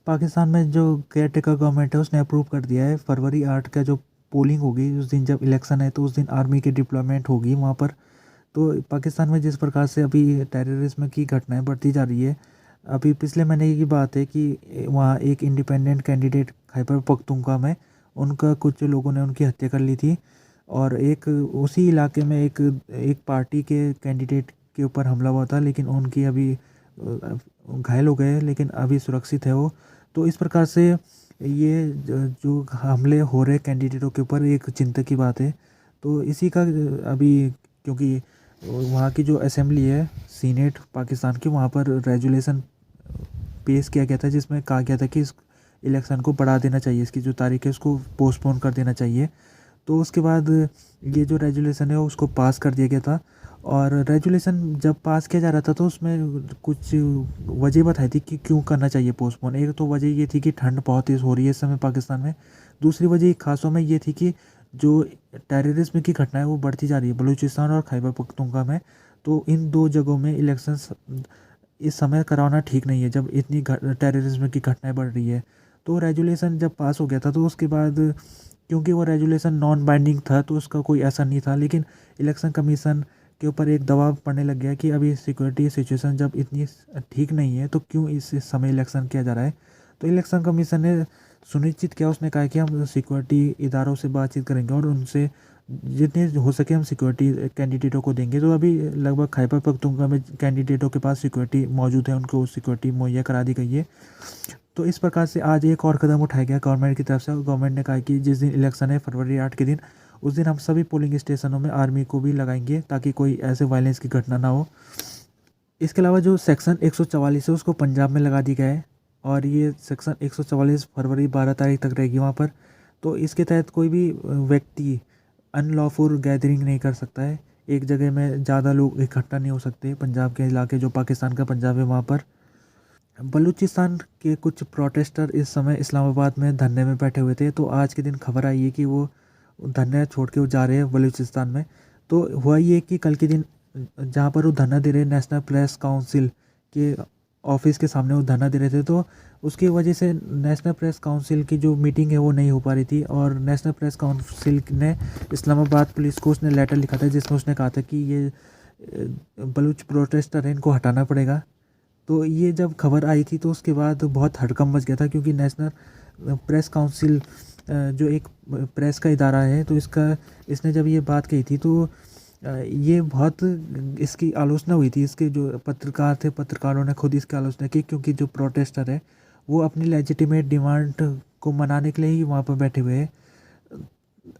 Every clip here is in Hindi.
पाकिस्तान में जो केयर टेकर गवर्नमेंट है उसने अप्रूव कर दिया है फरवरी 8 का जो पोलिंग होगी उस दिन, जब इलेक्शन है तो उस दिन आर्मी की डिप्लॉयमेंट होगी वहाँ पर। तो पाकिस्तान में जिस प्रकार से अभी टेररिज्म की घटनाएं बढ़ती जा रही है, अभी पिछले महीने की बात है कि वहाँ एक इंडिपेंडेंट कैंडिडेट खैबर पख्तूनख्वा में उनका कुछ लोगों ने उनकी हत्या कर ली थी। और एक उसी इलाके में एक एक पार्टी के कैंडिडेट के ऊपर हमला हुआ था, लेकिन उनकी अभी घायल हो गए हैं, लेकिन अभी सुरक्षित है वो। तो इस प्रकार से ये जो हमले हो रहे कैंडिडेटों के ऊपर एक चिंता की बात है। तो इसी का अभी, क्योंकि वहाँ की जो असेंबली है सीनेट पाकिस्तान की, वहाँ पर रेजुलेशन पेश किया गया था जिसमें कहा गया था कि इस इलेक्शन को बढ़ा देना चाहिए, इसकी जो तारीख है उसको पोस्टपोन कर देना चाहिए। तो उसके बाद ये जो रेजुलेशन है उसको पास कर दिया गया था। और रेजुलेशन जब पास किया जा रहा था तो उसमें कुछ वजह बताई थी कि क्यों करना चाहिए पोस्टपोन। एक तो वजह ये थी कि ठंड बहुत तेज़ हो रही है इस समय पाकिस्तान में। दूसरी वजह खासों में ये थी कि जो टेररिज्म की घटना है वो बढ़ती जा रही है बलूचिस्तान और खैबर पख्तूनख्वा में। तो इन दो जगहों में इलेक्शंस इस समय कराना ठीक नहीं है जब इतनी टेररिज्म की घटनाएं बढ़ रही है। तो रेजुलेशन जब पास हो गया था तो उसके बाद, क्योंकि वो रेजुलेशन नॉन बाइंडिंग था तो उसका कोई असर नहीं था, लेकिन इलेक्शन कमीशन के ऊपर एक दबाव पड़ने लग गया कि अभी सिक्योरिटी सिचुएशन जब इतनी ठीक नहीं है तो क्यों इस समय इलेक्शन किया जा रहा है। तो इलेक्शन कमीशन ने सुनिश्चित किया, उसने कहा कि हम सिक्योरिटी इदारों से बातचीत करेंगे और उनसे जितने हो सके हम सिक्योरिटी कैंडिडेटों को देंगे। तो अभी लगभग खैबर पख्तूनख्वा में कैंडिडेटों के पास सिक्योरिटी मौजूद है, उनको सिक्योरिटी मुहैया करा दी गई है। तो इस प्रकार से आज एक और कदम उठाया गया गवर्नमेंट की तरफ से। गवर्नमेंट ने कहा कि जिस दिन इलेक्शन है फरवरी 8 के दिन, उस दिन हम सभी पोलिंग स्टेशनों में आर्मी को भी लगाएंगे ताकि कोई ऐसे वायलेंस की घटना ना हो। इसके अलावा जो सेक्शन 144 है उसको पंजाब में लगा दी गया है, और ये सेक्शन 144 फरवरी 12 तारीख तक रहेगी वहाँ पर। तो इसके तहत कोई भी व्यक्ति अनलॉफुल गैदरिंग नहीं कर सकता है, एक जगह में ज़्यादा लोग इकट्ठा नहीं हो सकते पंजाब के इलाके, जो पाकिस्तान का पंजाब है वहाँ पर। बलूचिस्तान के कुछ प्रोटेस्टर इस समय इस्लामाबाद में धरने में बैठे हुए थे, तो आज के दिन खबर आई है कि वो धरना छोड़ के वो जा रहे हैं बलूचिस्तान में। तो हुआ ये कि कल के दिन जहाँ पर वो धरना दे रहे, नेशनल प्रेस काउंसिल के ऑफिस के सामने वो धरना दे रहे थे, तो उसकी वजह से नेशनल प्रेस काउंसिल की जो मीटिंग है वो नहीं हो पा रही थी। और नेशनल प्रेस काउंसिल ने इस्लामाबाद पुलिस को उसने लेटर लिखा था जिसमें उसने कहा था कि ये बलूच प्रोटेस्टर हैं, इनको हटाना पड़ेगा। तो ये जब खबर आई थी तो उसके बाद बहुत हड़कंप मच गया था, क्योंकि नेशनल प्रेस काउंसिल जो एक प्रेस का इदारा है, तो इसने जब ये बात कही थी तो ये बहुत इसकी आलोचना हुई थी। इसके जो पत्रकार थे, पत्रकारों ने खुद इसकी आलोचना की, क्योंकि जो प्रोटेस्टर है वो अपनी लेजिटिमेट डिमांड को मनाने के लिए ही वहाँ पर बैठे हुए हैं।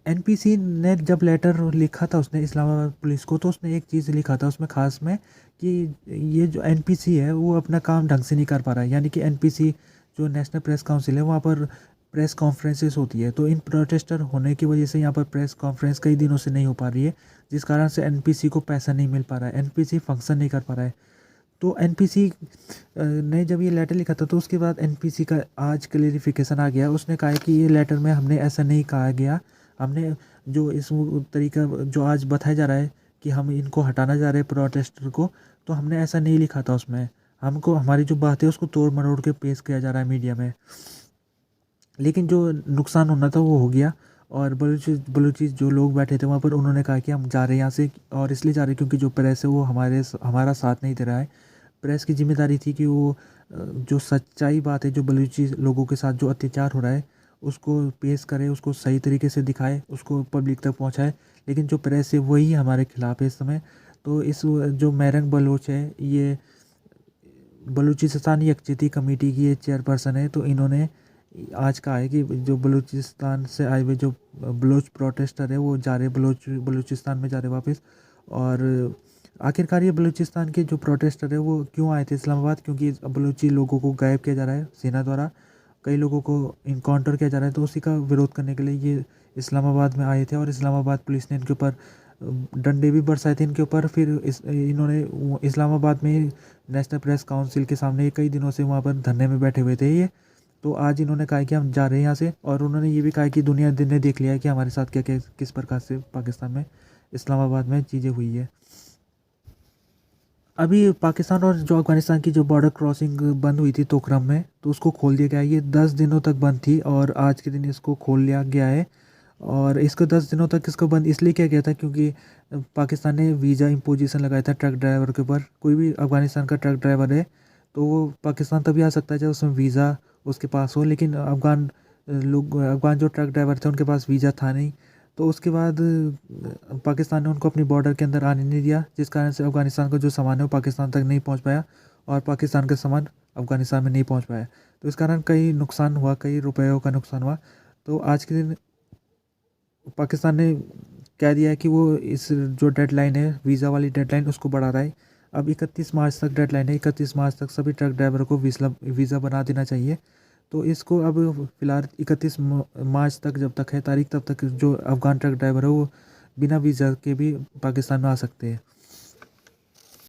एनपीसी ने जब लेटर लिखा था उसने इस्लामाबाद पुलिस को, तो उसने एक चीज़ लिखा था उसमें खास में कि ये जो एनपीसी है वो अपना काम ढंग से नहीं कर पा रहा है। यानी कि एनपीसी जो नेशनल प्रेस काउंसिल है वहाँ पर प्रेस कॉन्फ्रेंसेस होती है, तो इन प्रोटेस्टर होने की वजह से यहाँ पर प्रेस कॉन्फ्रेंस कई दिनों से नहीं हो पा रही है, जिस कारण से एनपीसी को पैसा नहीं मिल पा रहा है, एनपीसी फंक्शन नहीं कर पा रहा है। तो एनपीसी ने जब ये लेटर लिखा था तो उसके बाद एनपीसी का आज क्लेरिफिकेशन आ गया। उसने कहा है कि ये लेटर में हमने ऐसा नहीं कहा गया, हमने जो इस तरीका जो आज बताया जा रहा है कि हम इनको हटाना जा रहे हैं प्रोटेस्टर को, तो हमने ऐसा नहीं लिखा था उसमें। हमको हमारी जो बात है उसको तोड़ मरोड़ के पेश किया जा रहा है मीडिया में, लेकिन जो नुकसान होना था वो हो गया। और बलूची जो लोग बैठे थे वहाँ पर, उन्होंने कहा कि हम जा रहे हैं यहाँ से, और इसलिए जा रहे हैं क्योंकि जो प्रेस है वो हमारा साथ नहीं दे रहा है। प्रेस की जिम्मेदारी थी कि वो जो सच्चाई बात है, जो बलूची लोगों के साथ जो अत्याचार हो रहा है उसको पेश करे, उसको सही तरीके से दिखाए, उसको पब्लिक तक पहुंचाए। लेकिन जो प्रेस है वही हमारे खिलाफ है इस समय। तो इस जो मैरंग बलोच है, ये बलूचिस्तान यकजहती कमेटी की ये चेयरपर्सन है, तो इन्होंने आज कहा है कि जो बलूचिस्तान से आए हुए जो बलोच प्रोटेस्टर है वो जा रहे बलूचिस्तान में जा रहे वापस। और आखिरकार ये बलूचिस्तान के जो प्रोटेस्टर है वो क्यों आए थे इस्लामाबाद, क्योंकि बलूची लोगों को गायब किया जा रहा है सेना द्वारा, कई लोगों को इनकाउंटर किया जा रहा है, तो उसी का विरोध करने के लिए ये इस्लामाबाद में आए थे। और इस्लामाबाद पुलिस ने इनके ऊपर डंडे भी बरसाए थे इनके ऊपर। फिर इन्होंने इस्लामाबाद में नेशनल प्रेस काउंसिल के सामने कई दिनों से वहाँ पर धरने में बैठे हुए थे ये। तो आज इन्होंने कहा कि हम जा रहे हैं यहाँ से, और उन्होंने ये भी कहा कि दुनिया दिन ने देख लिया है कि हमारे साथ क्या क्या किस प्रकार से पाकिस्तान में इस्लामाबाद में चीज़ें हुई है। अभी पाकिस्तान और जो अफ़गानिस्तान की जो बॉर्डर क्रॉसिंग बंद हुई थी तोकरम में, तो तो उसको खोल दिया गया है। ये 10 दिनों तक बंद थी और आज के दिन इसको खोल लिया गया है। और इसको 10 दिनों तक इसको बंद इसलिए किया गया था क्योंकि पाकिस्तान ने वीज़ा इम्पोजिशन लगाया था ट्रक ड्राइवर के ऊपर। कोई भी अफ़गानिस्तान का ट्रक ड्राइवर है तो वो पाकिस्तान तभी आ सकता है जब उसमें वीज़ा उसके पास हो, लेकिन अफ़गान जो ट्रक ड्राइवर थे उनके पास वीज़ा था नहीं। तो उसके बाद पाकिस्तान ने उनको अपनी बॉर्डर के अंदर आने नहीं दिया, जिस कारण से अफ़गानिस्तान का जो सामान है वो पाकिस्तान तक नहीं पहुंच पाया और पाकिस्तान का सामान अफ़गानिस्तान में नहीं पहुंच पाया। तो इस कारण कई नुकसान हुआ, कई रुपयों का नुकसान हुआ। तो आज के दिन पाकिस्तान ने कह दिया है कि वो इस जो डेडलाइन है वीज़ा वाली डेडलाइन उसको बढ़ा रहा है। अब 31 मार्च तक डेडलाइन है, 31 मार्च तक सभी ट्रक ड्राइवरों को वीज़ा बना देना चाहिए। तो इसको अब फ़िलहाल 31 मार्च तक जब तक है तारीख, तब तक जो अफ़गान ट्रक ड्राइवर है वो बिना वीज़ा के भी पाकिस्तान में आ सकते हैं।